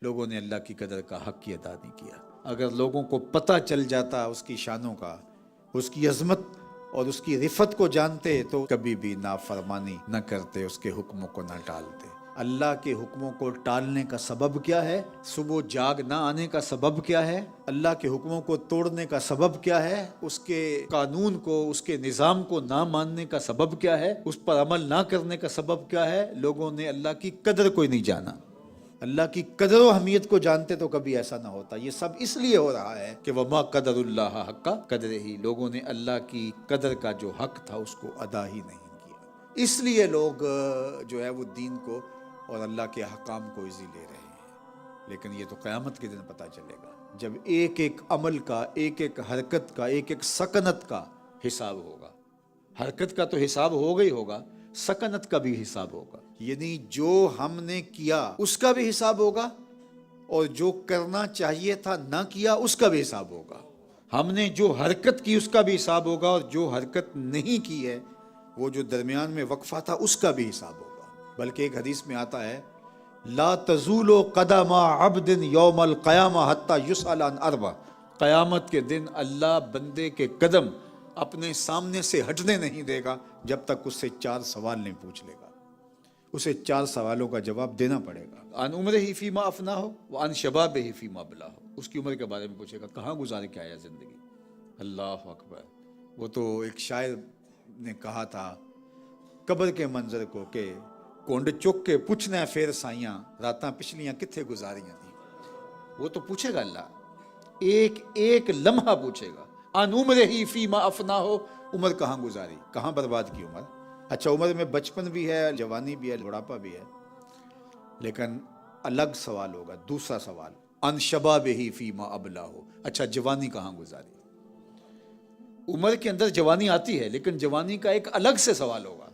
لوگوں نے اللہ کی قدر کا حق ہی ادا نہیں کیا۔ اگر لوگوں کو پتہ چل جاتا اس کی شانوں کا، اس کی عظمت اور اس کی رفت کو جانتے تو کبھی بھی نافرمانی نہ کرتے، اس کے حکموں کو نہ ٹالتے۔ اللہ کے حکموں کو ٹالنے کا سبب کیا ہے؟ صبح جاگ نہ آنے کا سبب کیا ہے؟ اللہ کے حکموں کو توڑنے کا سبب کیا ہے؟ اس کے قانون کو، اس کے نظام کو نہ ماننے کا سبب کیا ہے؟ اس پر عمل نہ کرنے کا سبب کیا ہے؟ لوگوں نے اللہ کی قدر کو ہی نہیں جانا۔ اللہ کی قدر و اہمیت کو جانتے تو کبھی ایسا نہ ہوتا۔ یہ سب اس لیے ہو رہا ہے کہ وما قدر اللہ حق قدرہ، لوگوں نے اللہ کی قدر کا جو حق تھا اس کو ادا ہی نہیں کیا۔ اس لیے لوگ جو ہے وہ دین کو اور اللہ کے احکام کو ایزی لے رہے ہیں، لیکن یہ تو قیامت کے دن پتہ چلے گا جب ایک ایک عمل کا، ایک ایک حرکت کا، ایک ایک سکنت کا حساب ہوگا۔ حرکت کا تو حساب ہوگا ہی ہوگا، سکنت کا بھی حساب ہوگا، یعنی جو ہم نے کیا اس کا بھی حساب ہوگا، اور جو کرنا چاہیے تھا نہ کیا اس کا بھی حساب ہوگا۔ ہم نے جو حرکت کی اس کا بھی حساب ہوگا، اور جو حرکت نہیں کی ہے، وہ جو درمیان میں وقفہ تھا اس کا بھی حساب ہوگا۔ بلکہ ایک حدیث میں آتا ہے لا تزول قدم عبد یوم القیامہ حتی یسأل عن اربع، قیامت کے دن اللہ بندے کے قدم اپنے سامنے سے ہٹنے نہیں دے گا جب تک اس سے 4 سوال نہیں پوچھ لے گا۔ اسے 4 سوالوں کا جواب دینا پڑے گا۔ عن عمرہ فیما افنا ہو وعن شبابہ فیما بلا ہو، اس کی عمر کے بارے میں پوچھے گا، کہاں گزارے کے آیا زندگی۔ اللہ اکبر۔ وہ تو ایک شاعر نے کہا تھا قبر کے منظر کو کہ کونڈ چک کے پوچھنا ہے پھر سائیاں راتاں پچھلیاں کتھے گزاریاں تھیں۔ وہ تو پوچھے گا اللہ، ایک ایک لمحہ پوچھے گا۔ عن عمرہ فیما افنا ہو، عمر کہاں گزاری، کہاں برباد کی عمر۔ اچھا عمر میں بچپن بھی ہے، جوانی بھی ہے، بڑھاپا بھی ہے، لیکن الگ سوال ہوگا۔ دوسرا سوال عن شبابہ فیما ابلہ ہو، اچھا جوانی کہاں گزاری۔ عمر کے اندر جوانی آتی ہے، لیکن جوانی کا ایک الگ سے سوال ہوگا،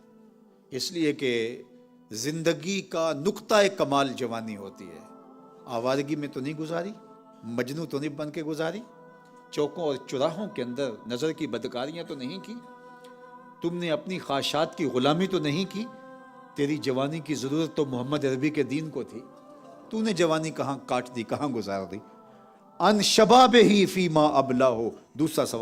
اس لیے کہ زندگی کا نقطہ کمال جوانی ہوتی ہے۔ آوارگی میں تو نہیں گزاری، مجنوں تو نہیں بن کے گزاری، چوکوں اور چراہوں کے اندر نظر کی بدکاریاں تو نہیں کی، تم نے اپنی خواہشات کی غلامی تو نہیں کی۔ تیری جوانی کی ضرورت تو محمد عربی کے دین کو تھی، تو نے جوانی کہاں کاٹ دی، کہاں گزار دی۔ ان شبابہ فیما ابلہ ہو، دوسرا سوال